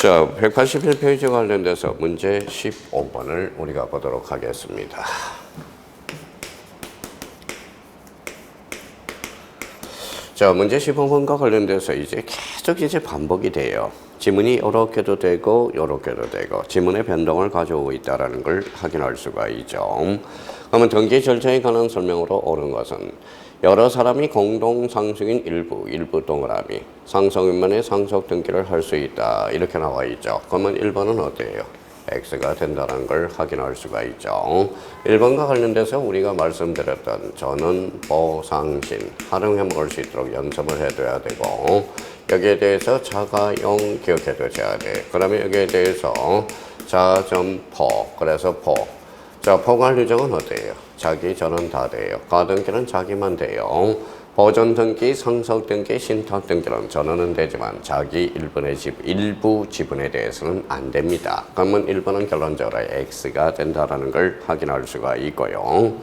자, 181페이지 관련돼서 문제 15번을 우리가 보도록 하겠습니다. 자, 문제 15번과 관련돼서 이제 계속 반복이 돼요. 지문이 이렇게도 되고 이렇게도 되고 지문의 변동을 가져오고 있다는 걸 확인할 수가 있죠. 그러면 등기 절차에 관한 설명으로 옳은 것은 여러 사람이 공동 상속인 일부 동그라미 상속인만의 상속 등기를 할 수 있다 이렇게 나와 있죠. 그러면 1번은 어때요? X가 된다는 걸 확인할 수가 있죠. 1번과 관련돼서 우리가 말씀드렸던 전원 보상신 활용해 먹을 수 있도록 연습을 해둬야 되고 여기에 대해서 자가용 기억해 두셔야 돼. 그러면 여기에 대해서 자점포 그래서 포. 자, 포괄 규정은 어때요? 자기 전원 다 돼요. 가등기는 자기만 돼요. 보존 등기, 상속 등기, 신탁 등기는 전원은 되지만 자기 일부 지분에 대해서는 안 됩니다. 그러면 1번은 결론적으로 X가 된다는 걸 확인할 수가 있고요.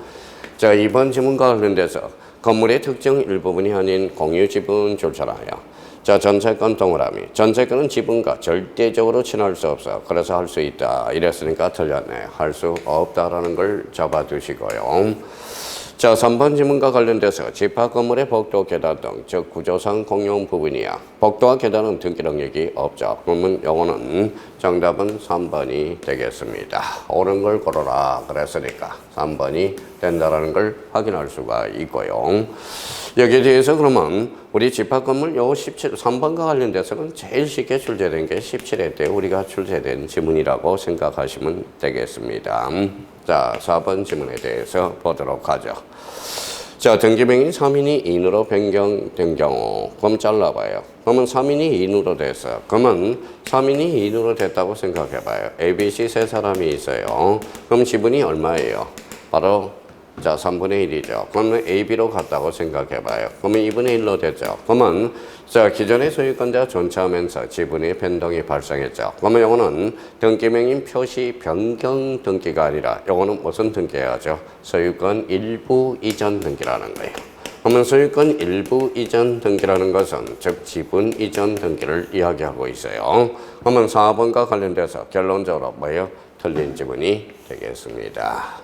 자, 2번 지문과 관련돼서 건물의 특정 일부분이 아닌 공유 지분 줄차라요. 자, 전세권 동그라미. 전세권은 지분과 절대적으로 친할 수 없어. 그래서 할 수 있다. 이랬으니까 틀렸네. 할 수 없다라는 걸 잡아두시고요. 자, 3번 지문과 관련돼서 집합 건물의 복도, 계단 등, 즉 구조상 공용 부분이야. 복도와 계단은 등기 능력이 없죠. 그러면 요거는 정답은 3번이 되겠습니다. 옳은 걸 고르라 그랬으니까 3번이 된다라는 걸 확인할 수가 있고요. 여기에 대해서 그러면 우리 집합 건물 요 3번과 관련돼서는 제일 쉽게 출제된 게 17회 때 우리가 출제된 지문이라고 생각하시면 되겠습니다. 자, 4번 지문에 대해서 보도록 하죠. 자, 등기명이 3인이 2인으로 변경된 경우 그럼 잘라봐요. 그러면 3인이 2인으로 됐어. 그러면 3인이 2인으로 됐다고 생각해봐요. A, B, C 세 사람이 있어요. 그럼 지분이 얼마예요? 바로 자, 3분의 1이죠. 그러면 A, B로 갔다고 생각해봐요. 그러면 2분의 1로 됐죠. 그러면 자, 기존의 소유권자 존치하면서 지분의 변동이 발생했죠. 그러면 이거는 등기명인 표시 변경 등기가 아니라 이거는 무슨 등기해야죠? 소유권 일부 이전 등기라는 거예요. 그러면 소유권 일부 이전 등기라는 것은 즉 지분 이전 등기를 이야기하고 있어요. 그러면 4번과 관련돼서 결론적으로 뭐예요? 틀린 지문이 되겠습니다.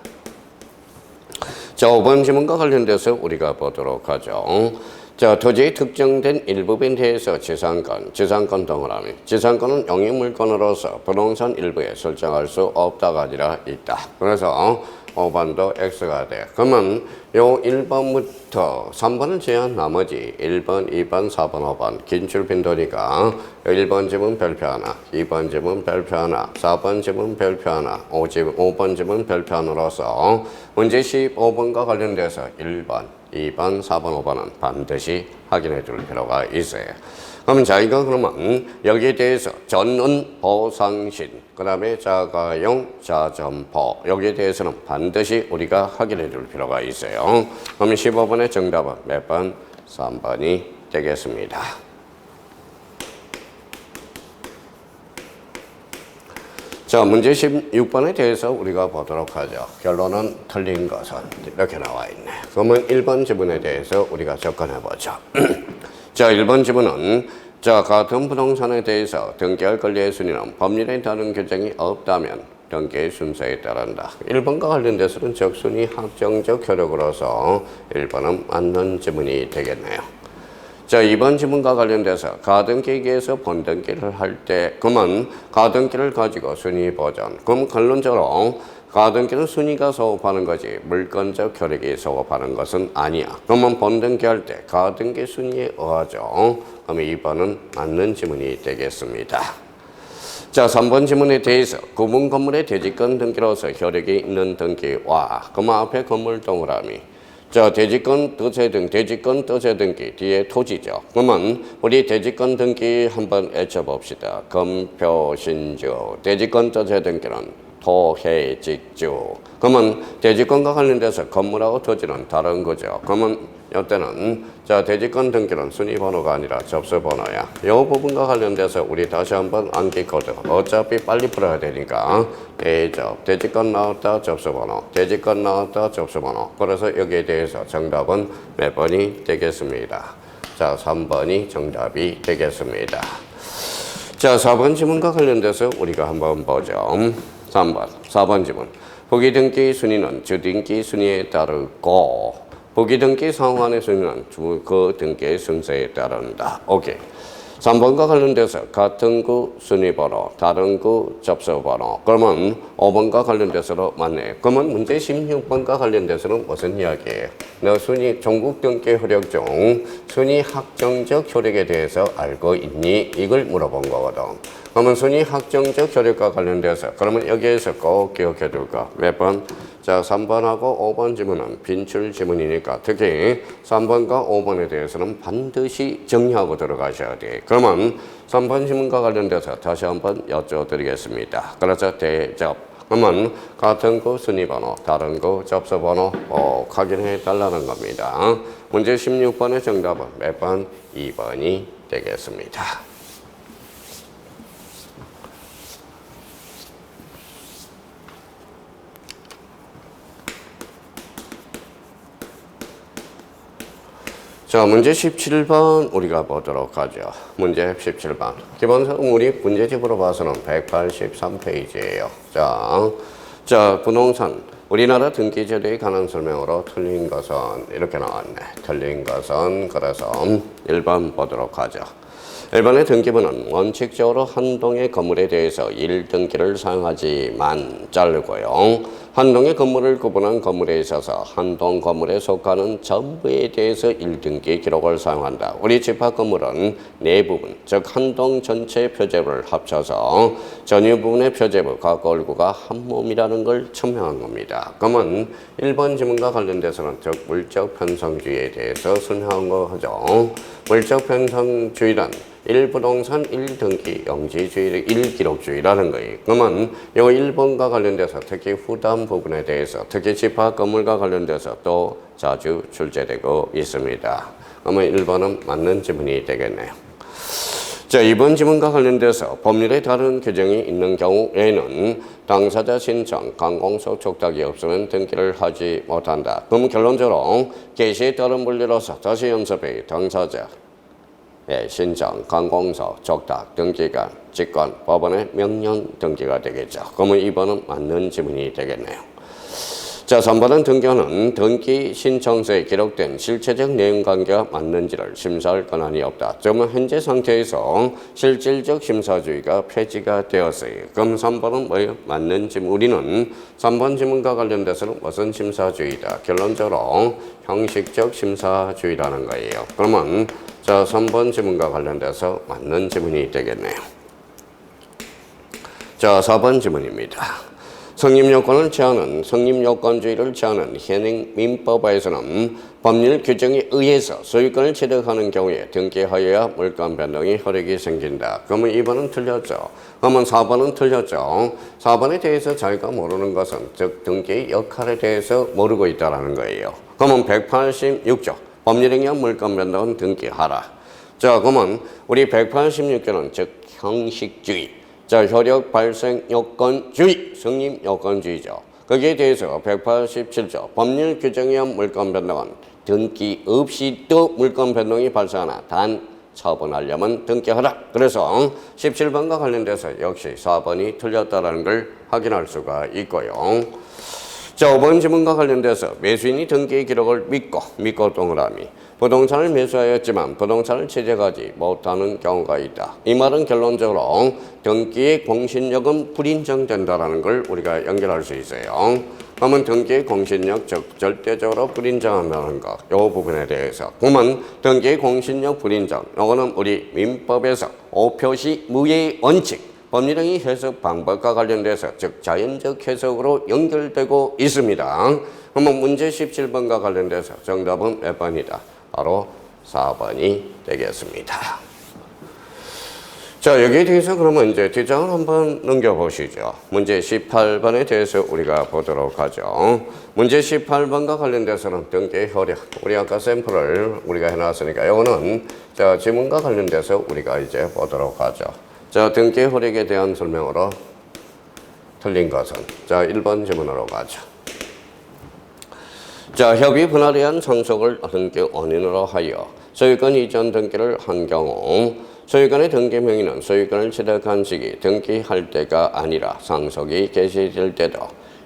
자, 5번 지문과 관련돼서 우리가 보도록 하죠. 자, 토지의 특정된 일부분에 대해서 지상권 동그라미. 지상권은 영유물권으로서 부동산 일부에 설정할 수 없다가 아니라 있다. 그래서 5번도 X가 돼. 그러면 요 1번부터 3번을 제한 나머지 1번, 2번, 4번, 5번 긴출 빈도니까 1번 지문 별표 하나, 2번 지문 별표 하나, 4번 지문 별표 하나, 5번 지문 별표 하나로서 문제 15번과 관련돼서 1번, 2번, 4번, 5번은 반드시 확인해 줄 필요가 있어요. 그럼 자기가 그러면 여기에 대해서 전원 보상신, 그 다음에 자가용 자점포 여기에 대해서는 반드시 우리가 확인해 줄 필요가 있어요. 그럼 15번의 정답은 몇 번? 3번이 되겠습니다. 자, 문제 16번에 대해서 우리가 보도록 하죠. 결론은 틀린 것은 이렇게 나와 있네. 그러면 1번 지문에 대해서 우리가 접근해 보죠. 자, 1번 지문은 자, 같은 부동산에 대해서 등기할 권리의 순위는 법률에 따른 규정이 없다면 등기의 순서에 따른다. 1번과 관련돼서는 적순위 확정적 효력으로서 1번은 맞는 지문이 되겠네요. 자, 2번 지문과 관련돼서 가등기기에서 본등기를 할 때 그러면 가등기를 가지고 순위 보전. 그럼 결론적으로 가등기는 순위가 소급하는 거지 물권적 효력이 소급하는 것은 아니야. 그러면 본등기할 때 가등기 순위에 의하죠. 그러면 2번은 맞는 지문이 되겠습니다. 자, 3번 지문에 대해서 구분 건물의 대지권 등기로서 효력이 있는 등기와 그러면 앞에 건물 동그라미 자, 대지권 뜻의 등기 뒤에 토지죠. 그러면 우리 대지권 등기 한번 외쳐봅시다. 검표신주 대지권 뜻의 등기는 토해직주. 그러면 대지권과 관련돼서 건물하고 토지는 다른 거죠. 그러면 이때는 자, 대지권 등기는 순위번호가 아니라 접수번호야. 이 부분과 관련돼서 우리 다시 한번 암기 코드. 어차피 빨리 풀어야 되니까 대접, 대지권 나왔다 접수번호, 대지권 나왔다 접수번호. 그래서 여기에 대해서 정답은 몇 번이 되겠습니다. 자, 3번이 정답이 되겠습니다. 자, 4번 지문과 관련돼서 우리가 한번 보죠. 3번, 4번 지문. 보기 등기 순위는 주등기 순위에 따르고 보기 등기 상환의 순위는 그 등기의 순서에 따른다. 오케이. 3번과 관련돼서 같은 구 순위번호, 다른 구 접수번호. 그러면 5번과 관련돼서도 맞네. 그러면 문제 16번과 관련돼서는 무슨 이야기예요? 너 순위 전국 등기 효력 중 순위 확정적 효력에 대해서 알고 있니? 이걸 물어본 거거든. 그러면 순위 확정적 효력과 관련돼서 그러면 여기에서 꼭 기억해 둘 거. 몇 번? 자, 3번하고 5번 지문은 빈출 지문이니까 특히 3번과 5번에 대해서는 반드시 정리하고 들어가셔야 돼. 그러면 3번 지문과 관련돼서 다시 한번 여쭤드리겠습니다. 그래서 대접. 그러면 같은 구 순위번호, 다른 구 접수번호 확인해 달라는 겁니다. 문제 16번의 정답은 몇 번? 2번이 되겠습니다. 자, 문제 17번 우리가 보도록 하죠. 문제 17번. 기본적으로 우리 문제집으로 봐서는 183페이지예요. 자, 부동산. 우리나라 등기제도에 관한 설명으로 틀린 것은 이렇게 나왔네. 틀린 것은 그래서 1번 보도록 하죠. 1번의 등기부는 원칙적으로 한 동의 건물에 대해서 1등기를 사용하지만 자르고요. 한 동의 건물을 구분한 건물에 있어서 한 동 건물에 속하는 전부에 대해서 1등기 기록을 사용한다. 우리 집합 건물은 네 부분, 즉 한 동 전체의 표제부를 합쳐서 전유 부분의 표제부, 각 얼구가 한 몸이라는 걸 증명한 겁니다. 그러면 1번 지문과 관련돼서는 즉 물적 편성주의에 대해서 순화한 거 하죠. 물적 편성주의란 1부동산 1등기 영지주의 1기록주의라는 거예요. 그러면 이 1번과 관련돼서 특히 후담 부분에 대해서 특히 집합 건물과 관련돼서 또 자주 출제되고 있습니다. 그러면 1번은 맞는 지문이 되겠네요. 자, 2번 지문과 관련돼서 법률에 다른 규정이 있는 경우에는 당사자 신청, 관공서 촉탁이 없으면 등기를 하지 못한다. 그럼 결론적으로 개시에 따른 분리로서 다시 연습해 당사자 신청, 관공서, 촉탁, 등기관, 직권, 법원의 명령 등기가 되겠죠. 그러면 2번은 맞는 지문이 되겠네요. 자, 3번은 등기관은 등기 신청서에 기록된 실체적 내용관계가 맞는지를 심사할 권한이 없다. 그러면 현재 상태에서 실질적 심사주의가 폐지가 되었어요. 그럼 3번은 뭐예요? 맞는 지문. 우리는 3번 지문과 관련돼서는 무슨 심사주의다? 결론적으로 형식적 심사주의라는 거예요. 그러면 자, 3번 지문과 관련돼서 맞는 지문이 되겠네요. 자, 4번 지문입니다. 성립요건을 제하는 성립요건주의를 제하는 현행 민법에서는 법률 규정에 의해서 소유권을 취득하는 경우에 등기하여야 물권 변동의 효력이 생긴다. 그러면 2번은 틀렸죠. 그러면 4번은 틀렸죠. 4번에 대해서 자기가 모르는 것은 즉 등기의 역할에 대해서 모르고 있다는 거예요. 그러면 186조. 법률에 의한 물권 변동은 등기하라. 자, 그러면 우리 186조는 즉 형식주의. 자, 효력 발생 요건주의, 성립 요건주의죠. 거기에 대해서 187조 법률 규정에 의한 물권 변동은 등기 없이도 물권 변동이 발생하나 단 처분하려면 등기하라. 그래서 17번과 관련돼서 역시 4번이 틀렸다는 걸 확인할 수가 있고요. 자, 5번 지문과 관련돼서 매수인이 등기 기록을 믿고 동그라미. 부동산을 매수하였지만 부동산을 취득하지 못하는 경우가 있다. 이 말은 결론적으로 등기의 공신력은 불인정된다는 걸 우리가 연결할 수 있어요. 그러면 등기의 공신력, 즉 절대적으로 불인정한다는 것, 이 부분에 대해서. 그러면 등기의 공신력 불인정, 이거는 우리 민법에서 오표시 무예의 원칙, 법률의 해석 방법과 관련돼서 즉 자연적 해석으로 연결되고 있습니다. 그러면 문제 17번과 관련돼서 정답은 몇 번이다? 바로 4번이 되겠습니다. 자, 여기에 대해서 그러면 이제 뒷장을 한번 넘겨보시죠. 문제 18번에 대해서 우리가 보도록 하죠. 문제 18번과 관련돼서는 등기의 효력. 우리 아까 샘플을 우리가 해놨으니까 이거는 자, 지문과 관련돼서 우리가 이제 보도록 하죠. 자, 등기의 효력에 대한 설명으로 틀린 것은 자, 1번 지문으로 가죠. 자, 협의 분할에 의한 상속을 등기 원인으로 하여 소유권 이전 등기를 한 경우 소유권의 등기 명의는 소유권을 취득한 시기 등기할 때가 아니라 상속이 개시될 때도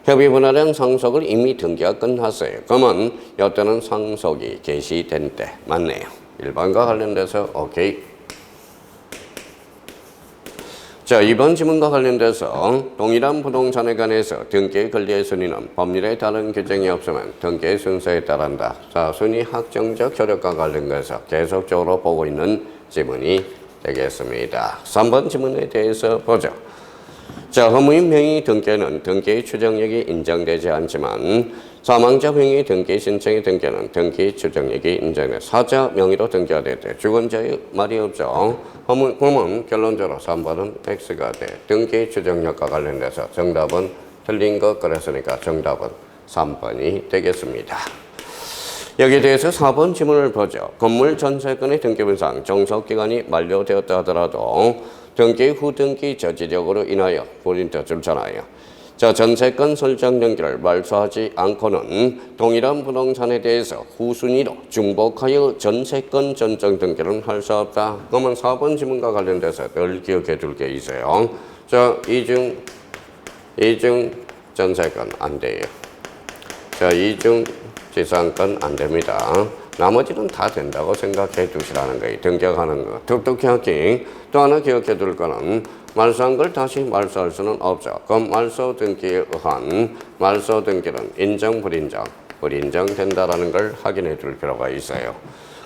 협의 분할은 상속을 이미 등기가 끝났어요. 그러면 이때는 상속이 개시된 때 맞네요. 1번과 관련돼서 오케이. 자, 이번 지문과 관련돼서 동일한 부동산에 관해서 등기의 권리의 순위는 법률에 다른 규정이 없으면 등기의 순서에 따른다. 자, 순위 확정적 효력과 관련돼서 계속적으로 보고 있는 지문이 되겠습니다. 3번 지문에 대해서 보죠. 자, 허무인 명의 등기는 등기의 추정력이 인정되지 않지만 사망자 명의 등기 신청의 등기는 등기 추정력이 인정돼 사자 명의로 등기가 될 때 죽은 자의 말이 없죠. 그러면 결론적으로 3번은 X가 돼. 등기 추정력과 관련돼서 정답은 틀린 것 그랬으니까 정답은 3번이 되겠습니다. 여기에 대해서 4번 지문을 보죠. 건물 전세권의 등기분상 종속기간이 만료되었다 하더라도 등기 후 등기 저지력으로 인하여 불이익도 줄잖아요. 자, 전세권 설정 등기를 말소하지 않고는 동일한 부동산에 대해서 후순위로 중복하여 전세권 전정 등기를 할 수 없다. 그러면 4번 지문과 관련돼서 늘 기억해 둘 게 있어요. 자, 이중 전세권 안 돼요. 자, 이중 지상권 안 됩니다. 나머지는 다 된다고 생각해 두시라는 거예요. 등기하는 거. 똑똑히 또 하나 기억해 둘 거는 말소한 걸 다시 말소할 수는 없죠. 그럼 말소 등기에 의한 말소 등기는 인정, 불인정된다라는 걸 확인해 둘 필요가 있어요.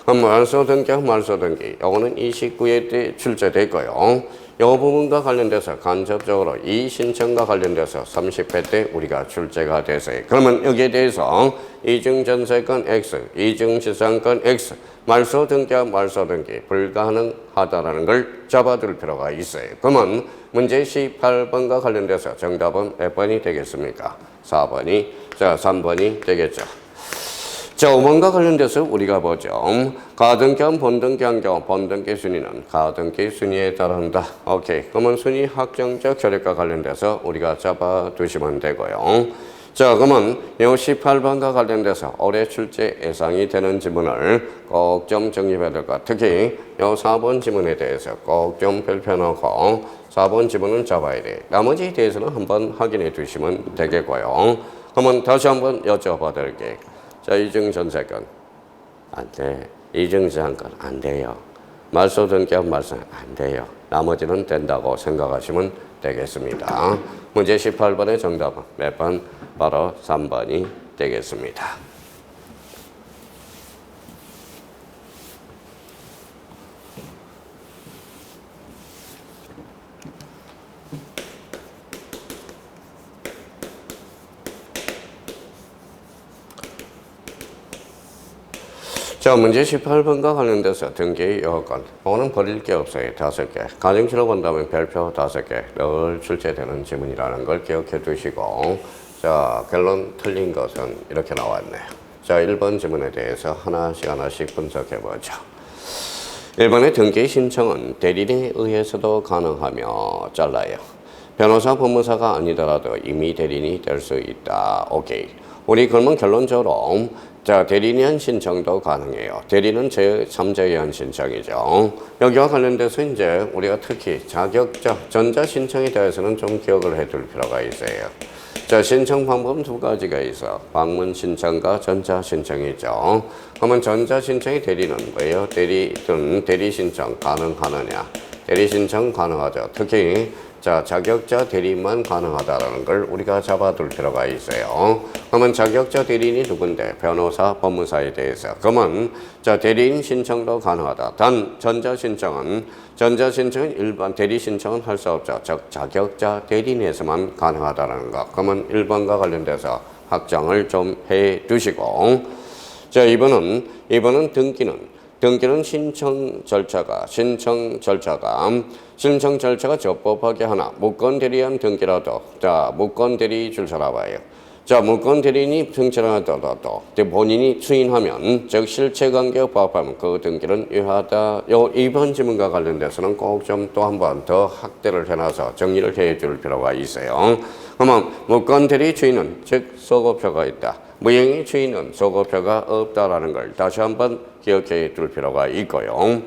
그럼 말소 등기와 말소 등기, 요거는 29회 때 출제됐고요. 이 부분과 관련돼서 간접적으로 이 신청과 관련돼서 30회 때 우리가 출제가 됐어요. 그러면 여기에 대해서 이중전세권 X, 이중지상권 X, 말소 등기와 말소 등기 불가능하다라는 걸 잡아둘 필요가 있어요. 그러면 문제 18번과 관련돼서 정답은 몇 번이 되겠습니까? 4번이, 자, 3번이 되겠죠. 자, 5번과 관련돼서 우리가 보죠. 가등기와 본등기한 경우 본등기 순위는 가등기 순위에 따른다. 오케이. 그러면 순위 확정적 효력과 관련돼서 우리가 잡아두시면 되고요. 자, 그러면 이 18번과 관련돼서 올해 출제 예상이 되는 지문을 꼭 좀 정립해야 될 것 같아요. 특히 이 4번 지문에 대해서 꼭 좀 별표놓고 4번 지문은 잡아야 돼. 나머지에 대해서는 한번 확인해 두시면 되겠고요. 그러면 다시 한번 여쭤봐 드릴게요. 자, 이중전세권 안 돼. 이중지상권 안 돼요. 말소 등기와 말소 안 돼요. 나머지는 된다고 생각하시면 되겠습니다. 문제 18번의 정답은 몇 번? 바로 3번이 되겠습니다. 자, 문제 18번과 관련돼서 등기의 요건. 오늘 버릴 게 없어요. 5개. 가정치로 본다면 별표 5개 늘 출제되는 지문이라는 걸 기억해 두시고, 자, 결론 틀린 것은 이렇게 나왔네요. 자, 1번 지문에 대해서 하나씩 분석해 보죠. 1번의 등기 신청은 대리인에 의해서도 가능하며 잘라요. 변호사, 법무사가 아니더라도 이미 대리인이 될 수 있다. 오케이. 우리 그러면 결론적으로 자, 대리인의 신청도 가능해요. 대리는 제3자에 의한 신청이죠. 여기와 관련돼서 이제 우리가 특히 자격자, 전자신청에 대해서는 좀 기억을 해둘 필요가 있어요. 자, 신청 방법은 두 가지가 있어. 방문 신청과 전자 신청이죠. 그러면 전자 신청의 대리는 뭐예요? 대리 신청 가능하느냐? 대리 신청 가능하죠. 특히 자, 자격자 대리만 가능하다는 걸 우리가 잡아둘 필요가 있어요. 그러면 자격자 대리인이 누군데? 변호사, 법무사에 대해서. 그러면 자, 대리인 신청도 가능하다. 단 전자 신청은 일반 대리 신청은 할 수 없죠. 즉 자격자 대리인에서만 가능하다는 거. 그러면 1번과 관련돼서 확정을 좀 해 두시고, 자, 2번은 등기는 신청 절차가 적법하게 하나 무권 대리한 등기라도 자, 무권 대리 줄 살아봐요. 자, 무권 대리인이 등기라도 본인이 추인하면 즉 실체관계에 부합하면 그 등기는 유효하다. 요 2번 지문과 관련돼서는 꼭 좀 또 한 번 더 확대를 해놔서 정리를 해줄 필요가 있어요. 그러면 무권 대리 추인은 즉 소거표가 있다. 무행위 추인은 소거표가 없다라는 걸 다시 한번 기억해 둘 필요가 있고요.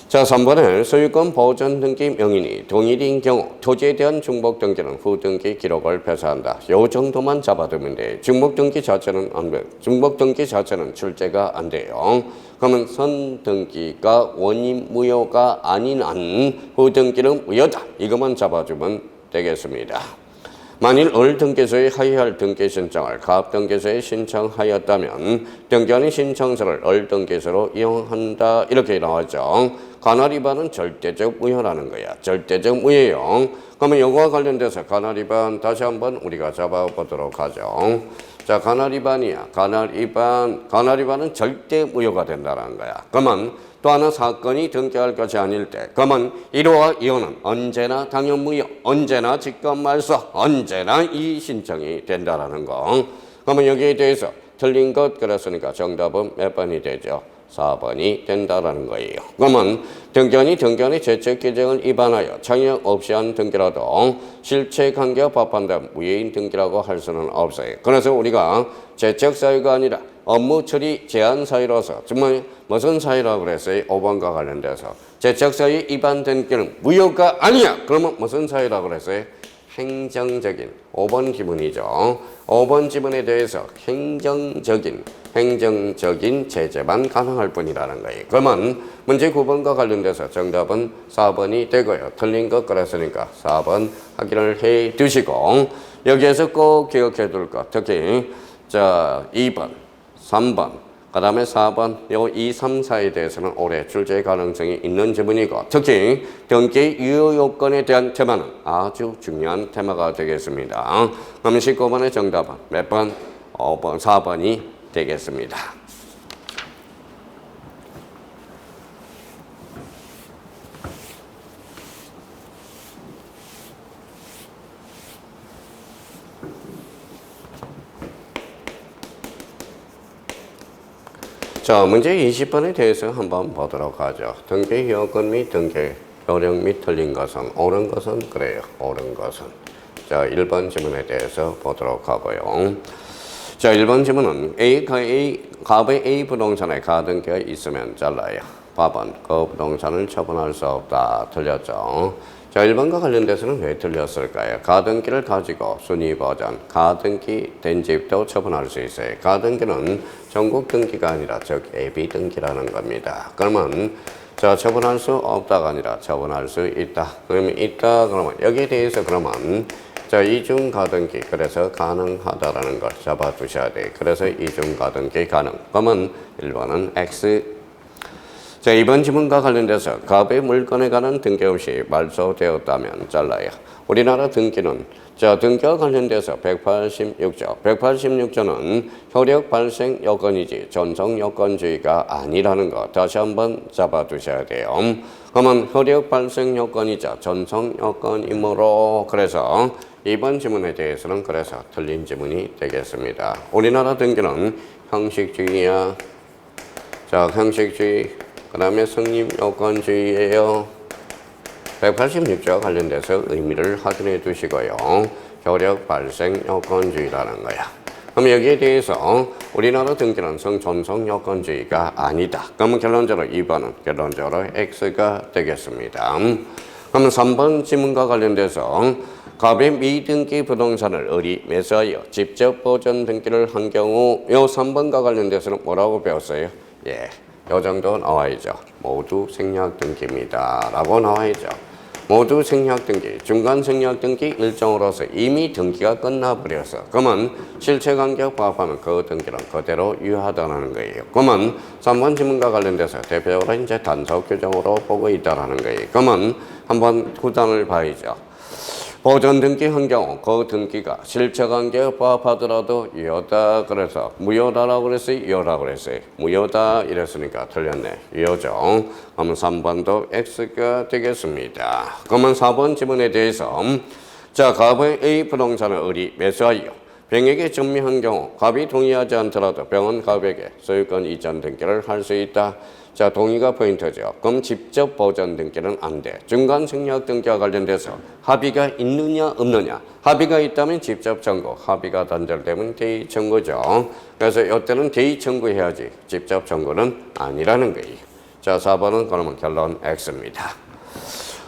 자, 3번에 소유권 보전 등기 명인이 동일인 경우 토지에 대한 중복 등기는 후 등기 기록을 폐쇄한다. 요 정도만 잡아두면 돼. 중복 등기 자체는 안 돼. 중복 등기 자체는 출제가 안 돼요. 그러면 선 등기가 원인 무효가 아닌 한 후 등기는 무효다. 이것만 잡아주면 되겠습니다. 만일 을등기소에 하여할 등기 신청을 갑등기소에 신청하였다면 등기하는 신청서를 을등기소로 이용한다. 이렇게 나왔죠. 가나리반은 절대적 무효라는 거야. 절대적 무효요. 그러면 이거와 관련돼서 가나리반 다시 한번 우리가 잡아보도록 하죠. 자, 가나리반이야. 가나리반은 절대 무효가 된다는 거야. 그러면 또 하나 사건이 등기할 것이 아닐 때, 그러면 1호와 2호는 언제나 당연 무효, 언제나 직권 말소, 언제나 이 신청이 된다라는 거. 그러면 여기에 대해서 틀린 것 그랬으니까 정답은 몇 번이 되죠? 4번이 된다라는 거예요. 그러면 등기한이 제적 규정을 위반하여 청약 없이 한 등기라도 실체 관계와 합한다면 무효인 등기라고 할 수는 없어요. 그래서 우리가 제적 사유가 아니라 업무 처리 제한 사유로서 정말 무슨 사유라고 그랬어요? 5번과 관련돼서 제적 사유 위반 등기는 무효가 아니야. 그러면 무슨 사유라고 그랬어요? 행정적인 5번 지문이죠. 5번 지문에 대해서 행정적인 제재만 가능할 뿐이라는 거예요. 그러면 문제 9번과 관련돼서 정답은 4번이 되고요. 틀린 것 그랬으니까 4번 확인을 해 두시고 여기에서 꼭 기억해 둘 것. 특히 자 2번, 3번, 그 다음에 4번, 요 2, 3, 4에 대해서는 올해 출제 가능성이 있는 지문이고 특히 등기 유효 요건에 대한 테마는 아주 중요한 테마가 되겠습니다. 그럼 19번의 정답은 몇 번? 5번, 4번이 되겠습니다. 자, 문제 20번에 대해서 한번 보도록 하죠. 등기 요건 및 등기 효력 및 틀린 것은 옳은 것은 그래요. 옳은 것은. 자, 1번 지문에 대해서 보도록 하고요. 자, 1번 지문은 갑의 A 부동산에 가등기가 있으면 잘라요. 밥은 그 부동산을 처분할 수 없다. 틀렸죠. 자, 1번과 관련돼서는 왜 틀렸을까요? 가등기를 가지고 순위보전, 가등기 된 집도 처분할 수 있어요. 가등기는 전국 등기가 아니라 즉 예비 등기라는 겁니다. 그러면 자, 처분할 수 없다가 아니라 처분할 수 있다. 그러면 있다 그러면 여기에 대해서 그러면 자, 이중 가등기 그래서 가능하다라는 걸 잡아 두셔야 돼. 그래서 이중 가등기 가능. 그러면 1번은 X. 자, 이번 지문과 관련돼서 갑의 물건에 관한 등기 없이 말소되었다면 잘라요. 우리나라 등기는 자, 등기와 관련돼서 186조. 186조는 효력 발생 요건이지 전성 요건주의가 아니라는 거 다시 한번 잡아 두셔야 돼요. 그러면 효력 발생 요건이자 전성 요건이므로 그래서 이번 지문에 대해서는 그래서 틀린 지문이 되겠습니다. 우리나라 등기는 형식주의야. 자, 형식주의. 그 다음에 성립 요건주의예요. 186조와 관련돼서 의미를 확인해 두시고요. 효력 발생 요건주의라는 거야. 그럼 여기에 대해서 우리나라 등기는 성전성 요건주의가 아니다. 그러면 결론적으로 2번은 결론적으로 X가 되겠습니다. 그럼 3번 지문과 관련돼서 갑의 미등기 부동산을 을이 매수하여 직접 보전 등기를 한 경우 요 3번과 관련돼서는 뭐라고 배웠어요? 예. 요 정도 나와야죠. 모두 생략 등기입니다. 라고 나와야죠. 모두 생략 등기, 중간 생략 등기 일정으로서 이미 등기가 끝나버려서 그러면 실체관계 부합하면 그 등기는 그대로 유효하다는 거예요. 그러면 3번 지문과 관련돼서 대표적으로 이제 단속 규정으로 보고 있다는 거예요. 그러면 한번 구단을 봐야죠. 보전 등기한 경우 그 등기가 실체관계에 부합하더라도 유효다 그래서 무효다라고 그랬어요? 유효라고 그랬어요? 무효다 이랬으니까 틀렸네. 유효죠. 그러면 3번도 X가 되겠습니다. 그러면 4번 지문에 대해서 자, 갑의 A 부동산을 을이 매수하여 병에게 증명한 경우 갑이 동의하지 않더라도 병은 갑에게 소유권 이전 등기를 할 수 있다. 자, 동의가 포인트죠. 그럼 직접 보전 등기는 안 돼. 중간 생략 등기와 관련돼서 합의가 있느냐 없느냐. 합의가 있다면 직접 청구, 합의가 단절되면 대의 청구죠. 그래서 이때는 대의 청구해야지 직접 청구는 아니라는 거예요. 자, 4번은 그러면 결론 X입니다.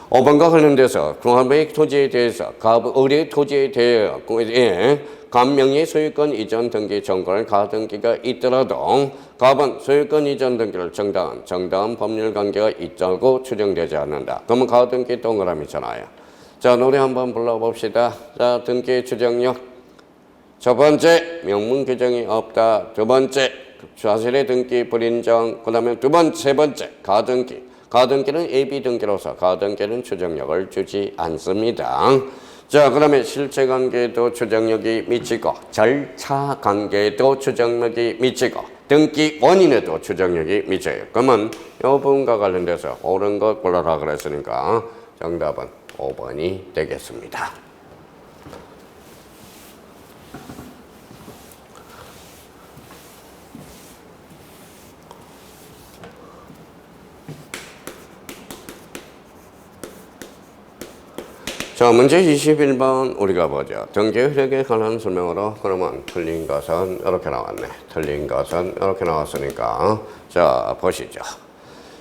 5번과 관련돼서 공합의 토지에 대해서 의뢰 토지에 대해 갑명의 소유권 이전 등기 정권을 가등기가 있더라도 갑은 소유권 이전 등기를 정당한 법률 관계가 있다고 추정되지 않는다. 그러면 가등기 동그라미잖아요. 자, 노래 한번 불러봅시다. 자, 등기 추정력. 첫 번째, 명문 규정이 없다. 두 번째, 사실의 등기 불인정. 그 다음에 세 번째, 가등기. 가등기는 예비등기로서 가등기는 추정력을 주지 않습니다. 자, 그러면 실체관계도 추정력이 미치고 절차관계도 추정력이 미치고 등기 원인에도 추정력이 미쳐요. 그러면 이 부분과 관련돼서 옳은 것 골라라 그랬으니까 정답은 5번이 되겠습니다. 자, 문제 21번 우리가 보죠. 등기 효력에 관한 설명으로 그러면 틀린 것은 이렇게 나왔네. 틀린 것은 이렇게 나왔으니까 자, 보시죠.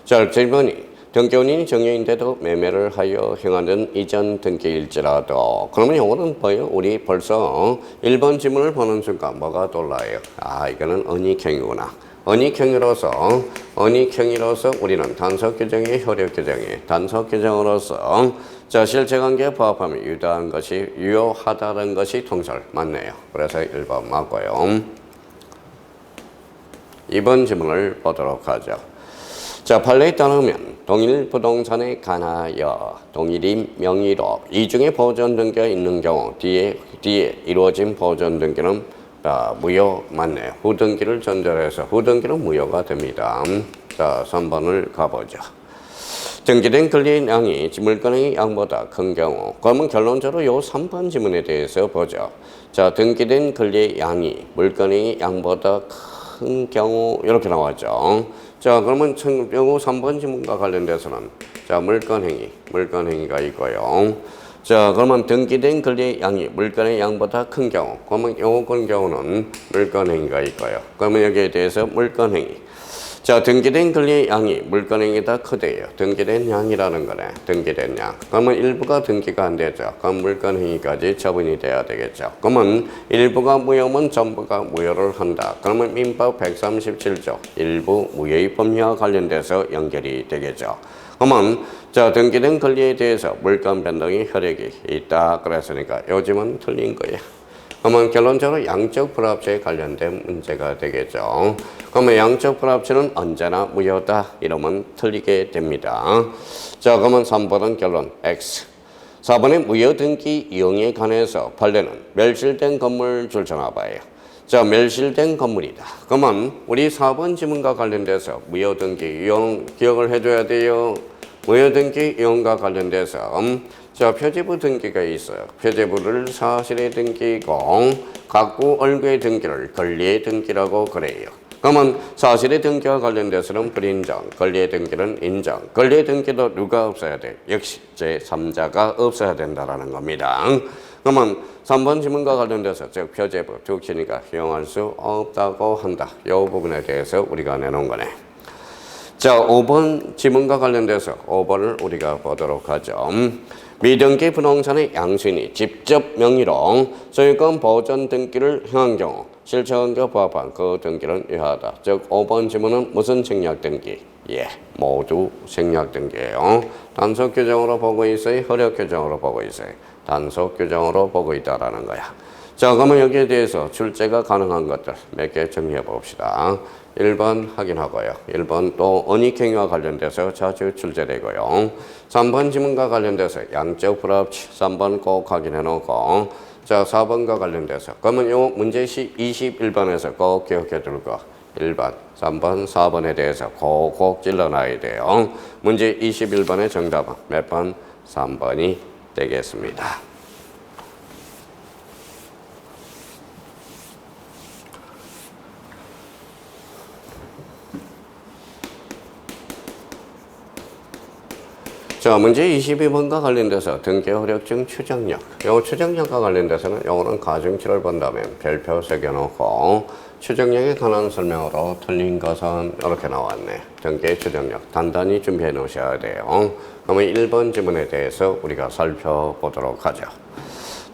자, 질문이 등기원인이 정여인데도 매매를 하여 행하는 이전 등기일지라도 그러면 이거는 뭐예요? 우리 벌써 1번 지문을 보는 순간 뭐가 떠올라요? 아, 이거는 언익행위구나. 언익행위로서 우리는 단서 규정으로서 자, 실체관계에 부합하면 유효하다는 것이 통설 맞네요. 그래서 1번 맞고요. 2번 질문을 보도록 하죠. 자, 판례에 따르면 동일 부동산에 관하여 동일인 명의로 이중의 보존 등기가 있는 경우 뒤에 이루어진 보존 등기는 무효 맞네요. 후등기를 전제해서 후등기는 무효가 됩니다. 자, 3번을 가보죠. 등기된 권리의 양이 물건의 양보다 큰 경우 그러면 결론적으로 요 3번 지문에 대해서 보죠. 자, 등기된 권리의 양이 물건의 양보다 큰 경우 이렇게 나왔죠. 자, 그러면 요 3번 지문과 관련돼서는 자, 물건행위가 있고요. 자, 그러면 등기된 권리의 양이 물건의 양보다 큰 경우 그러면 요 경우는 물건행위가 있고요. 그러면 여기에 대해서 물건행위 자, 등기된 권리의 양이 물건행위다 크대요. 등기된 양이라는 거네. 등기된 양. 그러면 일부가 등기가 안 되죠. 그럼 물건행위까지 처분이 돼야 되겠죠. 그러면 일부가 무효면 전부가 무효를 한다. 그러면 민법 137조 일부 무효의 법률과 관련돼서 연결이 되겠죠. 그러면 자, 등기된 권리에 대해서 물건 변동의 효력이 있다. 그랬으니까 요즘은 틀린 거예요. 그러면 결론적으로 양적 불합치에 관련된 문제가 되겠죠. 그러면 양적 불합치는 언제나 무효다. 이러면 틀리게 됩니다. 자, 그러면 3번은 결론 X. 4번의 무효등기 이용에 관해서 판례는 멸실된 건물 줄쳐놔봐요. 자, 멸실된 건물이다. 그러면 우리 4번 지문과 관련돼서 무효등기 이용 기억을 해줘야 돼요. 무효등기 이용과 관련돼서 자, 표제부 등기가 있어요. 표제부를 사실의 등기고 각구 얼구의 등기를 권리의 등기라고 그래요. 그러면 사실의 등기와 관련돼서는 불인정, 권리의 등기는 인정. 권리의 등기도 누가 없어야 돼? 역시 제3자가 없어야 된다는 겁니다. 그러면 3번 지문과 관련돼서 즉 표제부 tuk신이가 이용할 수 없다고 한다. 이 부분에 대해서 우리가 내놓은 거네. 자, 5번 지문과 관련돼서 5번을 우리가 보도록 하죠. 미등기 부동산의 양수인이 직접 명의로 소유권 보존 등기를 행한 경우 실체관계와 부합한 그 등기는 유효하다. 즉 5번 지문은 무슨 생략 등기? 예, 모두 생략 등기예요. 단속 규정으로 보고 있어요? 허력 규정으로 보고 있어요? 단속 규정으로 보고 있다라는 거야. 자, 그러면 여기에 대해서 출제가 가능한 것들 몇 개 정리해 봅시다. 1번 확인하고요. 1번 또 언익행위와 관련돼서 자주 출제되고요. 3번 지문과 관련돼서 양적 불합치 3번 꼭 확인해 놓고 자, 4번과 관련돼서 그러면 요 문제시 21번에서 꼭 기억해 둘 거 1번, 3번, 4번에 대해서 꼭 찔러놔야 돼요. 문제 21번의 정답은 몇 번? 3번이 되겠습니다. 자, 자, 문제 22번과 관련돼서 등기 효력증 추정력. 요 추정력과 관련돼서는 요거는 가중치를 본다면 별표 새겨놓고 추정력에 관한 설명으로 틀린 것은 이렇게 나왔네. 등기 추정력 단단히 준비해 놓으셔야 돼요. 그러면 1번 지문에 대해서 우리가 살펴보도록 하죠.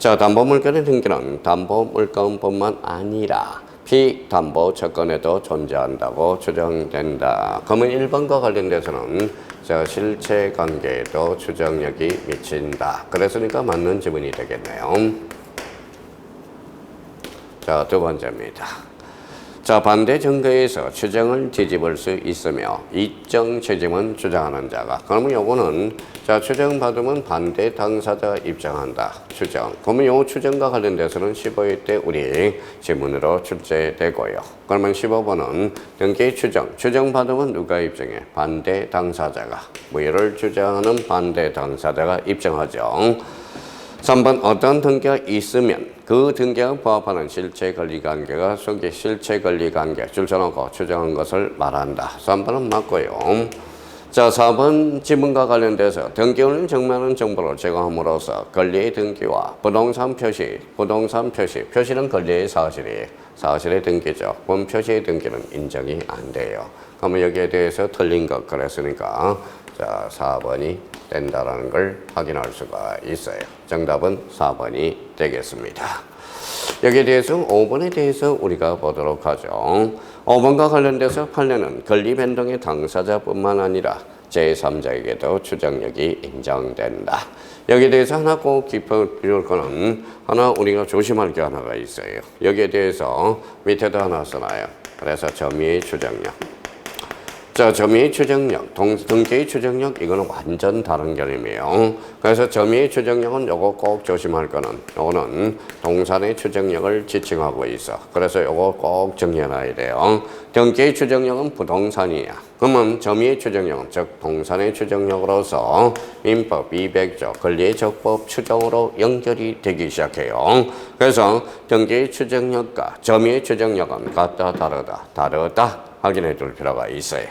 자, 담보물건의 등기는 담보물건뿐만 아니라 피담보 채권에도 존재한다고 추정된다. 그러면 1번과 관련돼서는 실체 관계에도 추정력이 미친다. 그랬으니까 맞는 지문이 되겠네요. 자, 두 번째입니다. 자, 반대 증거에서 추정을 뒤집을 수 있으며 이정 채점은 주장하는 자가. 그러면 요거는 자, 추정받으면 반대 당사자가 입증한다. 추정. 그러면 요 추정과 관련돼서는 15일 때 우리 지문으로 출제되고요. 그러면 15번은 등기 추정. 추정받으면 누가 입증해? 반대 당사자가. 무효를 주장하는 반대 당사자가 입증하죠. 3번 어떤 등기가 있으면 그 등기가 부합하는 실체 권리관계가 속에 실체 권리관계 줄 서놓고 추정한 것을 말한다. 3번은 맞고요. 자, 4번 지문과 관련돼서 등기원을 정면한 정보를 제공함으로써 권리의 등기와 부동산 표시는 권리의 사실의 등기죠. 본표시의 등기는 인정이 안 돼요. 그러면 여기에 대해서 틀린 것 그랬으니까 자, 4번이 된다라는 걸 확인할 수가 있어요. 정답은 4번이 되겠습니다. 여기에 대해서 5번에 대해서 우리가 보도록 하죠. 5번과 관련돼서 판례는 권리 변동의 당사자뿐만 아니라 제3자에게도 추정력이 인정된다. 여기에 대해서 하나 꼭 짚어볼 거는 하나 우리가 조심할 게 하나가 있어요. 여기에 대해서 밑에도 하나 써놔요. 그래서 점유의 추정력. 자, 점유의 추정력, 등기의 추정력, 이거는 완전 다른 개념이에요. 그래서 점유의 추정력은 요거 꼭 조심할 거는, 요거는 동산의 추정력을 지칭하고 있어. 그래서 요거 꼭 정리해놔야 돼요. 등기의 추정력은 부동산이야. 그러면 점유의 추정력은, 즉, 동산의 추정력으로서 민법 200조 권리의 적법 추정으로 연결이 되기 시작해요. 그래서 등기의 추정력과 점유의 추정력은 같다, 다르다. 확인해 줄 필요가 있어요.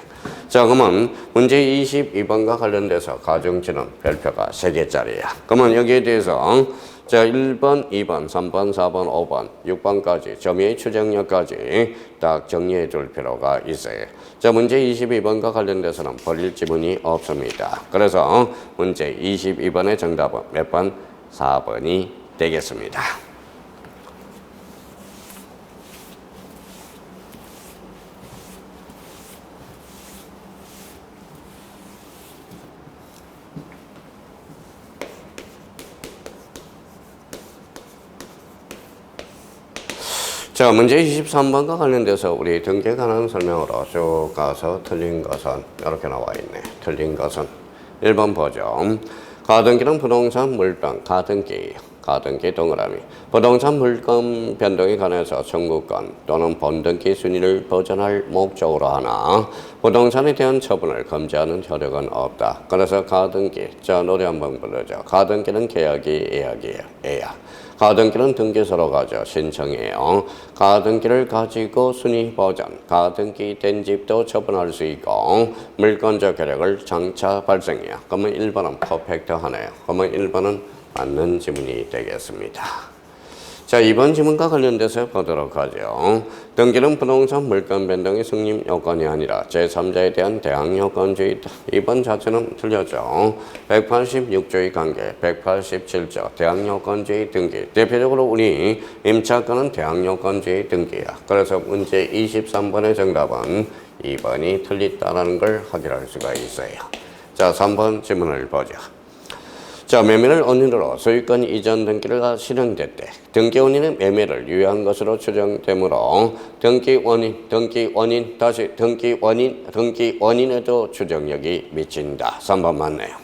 자, 그러면 문제 22번과 관련돼서 가중치는 별표가 3개짜리야. 그러면 여기에 대해서 자, 1번, 2번, 3번, 4번, 5번, 6번까지 점유의 추정력까지 딱 정리해 줄 필요가 있어요. 자, 문제 22번과 관련돼서는 버릴 지문이 없습니다. 그래서 문제 22번의 정답은 몇 번? 4번이 되겠습니다. 자, 문제 23번과 관련돼서 우리 등기에 관한 설명으로 쭉 가서 틀린 것은 이렇게 나와 있네. 틀린 것은 1번 보죠. 가등기는 부동산 물병, 가등기 동그라미. 부동산 물건 변동에 관해서 청구권 또는 본등기 순위를 보전할 목적으로 하나 부동산에 대한 처분을 금지하는 효력은 없다. 그래서 가등기, 자, 노래 한번 불러줘. 가등기는 계약이 예약. 가등기는 등기소로 가죠. 신청해요. 가등기를 가지고 순위 보전, 가등기 된 집도 처분할 수 있고 물권적 효력을 장차 발생해요. 그러면 1번은 퍼펙트하네요. 그러면 1번은 맞는 지문이 되겠습니다. 자, 2번 지문과 관련돼서 보도록 하죠. 등기는 부동산 물건 변동의 승인 요건이 아니라 제3자에 대한 대항 요건주의다. 2번 자체는 틀렸죠. 186조의 관계, 187조 대항 요건주의 등기. 대표적으로 우리 임차권은 대항 요건주의 등기야. 그래서 문제 23번의 정답은 2번이 틀렸다는 걸 확인할 수가 있어요. 자, 3번 지문을 보죠. 자, 매매를 원인으로 소유권 이전 등기가 실행됐대. 등기 원인은 매매를 유예한 것으로 추정되므로 등기 원인에도 추정력이 미친다. 3번 맞네요.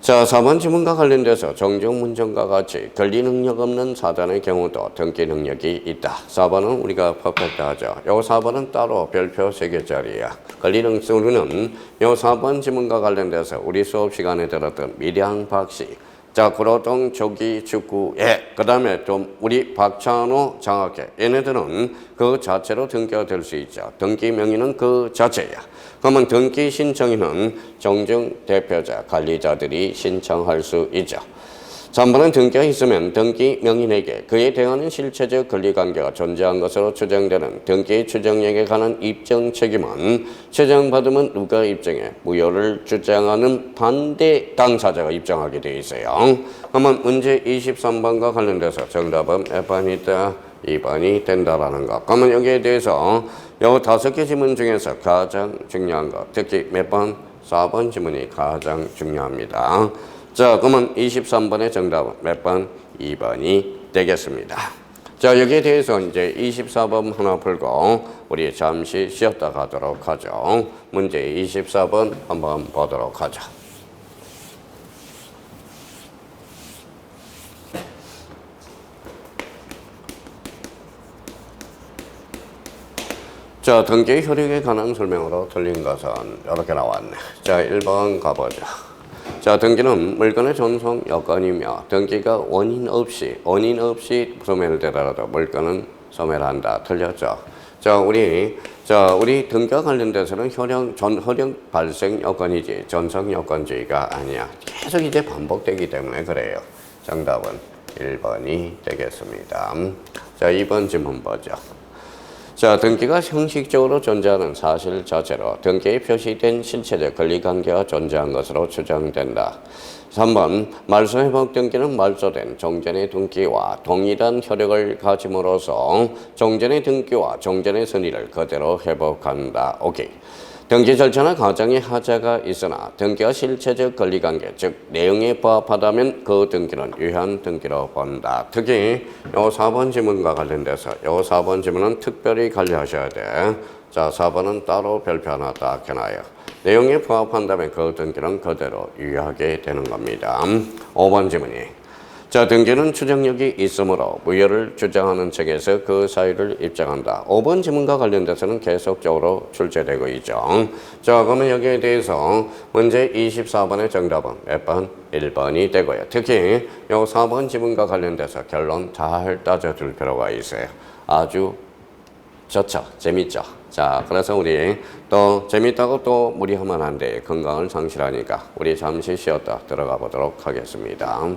자, 4번 지문과 관련돼서 정정 문정과 같이 권리 능력 없는 사단의 경우도 등기 능력이 있다. 4번은 우리가 퍼펙트하죠. 요 4번은 따로 별표 3개짜리야. 권리 능력은 요 4번 지문과 관련돼서 우리 수업 시간에 들었던 밀양 박씨, 자, 구로동 조기 축구회. 그 다음에 좀 우리 박찬호 장학회. 얘네들은 그 자체로 등기가 될 수 있죠. 등기 명의는 그 자체야. 그러면 등기 신청인은 정정 대표자, 관리자들이 신청할 수 있죠. 3번은 등기가 있으면 등기 명인에게 그에 대한 실체적 권리관계가 존재한 것으로 추정되는 등기 추정력에 관한 입증 책임은 추정받으면 누가 입증해 무효를 주장하는 반대 당사자가 입증하게 되어 있어요. 그러면 문제 23번과 관련돼서 정답은 몇 번이다? 2번이 된다라는 거. 그러면 여기에 대해서 이 5개 지문 중에서 가장 중요한 거 특히 몇 번? 4번 지문이 가장 중요합니다. 자, 그러면 23번의 정답은 몇 번? 2번이 되겠습니다. 자, 여기에 대해서 이제 24번 하나 풀고 우리 잠시 쉬었다 가도록 하죠. 문제 24번 한번 보도록 하죠. 자, 등기 효력에 관한 설명으로 틀린 것은 이렇게 나왔네. 자, 1번 가보죠. 자, 등기는 물건의 전송 여건이며 등기가 원인 없이 소멸되더라도 물건은 소멸한다. 틀렸죠? 자, 우리 등기와 관련돼서는 효력 발생 여건이지 전송 여건주의가 아니야. 계속 이제 반복되기 때문에 그래요. 정답은 1번이 되겠습니다. 자, 2번 질문 보죠. 자, 등기가 형식적으로 존재하는 사실 자체로 등기에 표시된 실체적 권리관계가 존재한 것으로 추정된다. 3번 말소회복 등기는 말소된 종전의 등기와 동일한 효력을 가짐으로써 종전의 등기와 종전의 선의를 그대로 회복한다. 오케이. 등기 절차나 과정에 하자가 있으나 등기가 실체적 권리관계, 즉 내용에 부합하다면 그 등기는 유효한 등기로 본다. 특히 요 4번 지문과 관련돼서 요 4번 지문은 특별히 관리하셔야 돼. 자, 4번은 따로 별표 하나 딱 해놔요. 내용에 부합한다면 그 등기는 그대로 유효하게 되는 겁니다. 5번 지문이 자, 등기는 추정력이 있으므로 무효를 주장하는 측에서 그 사유를 입증한다. 5번 지문과 관련돼서는 계속적으로 출제되고 있죠. 자, 그러면 여기에 대해서 문제 24번의 정답은 몇 번? 1번이 되고요. 특히 이 4번 지문과 관련돼서 결론 잘 따져줄 필요가 있어요. 아주 좋죠. 재밌죠. 자, 그래서 우리 또 재밌다고 또 무리하면 안 돼. 건강을 상실하니까 우리 잠시 쉬었다 들어가 보도록 하겠습니다.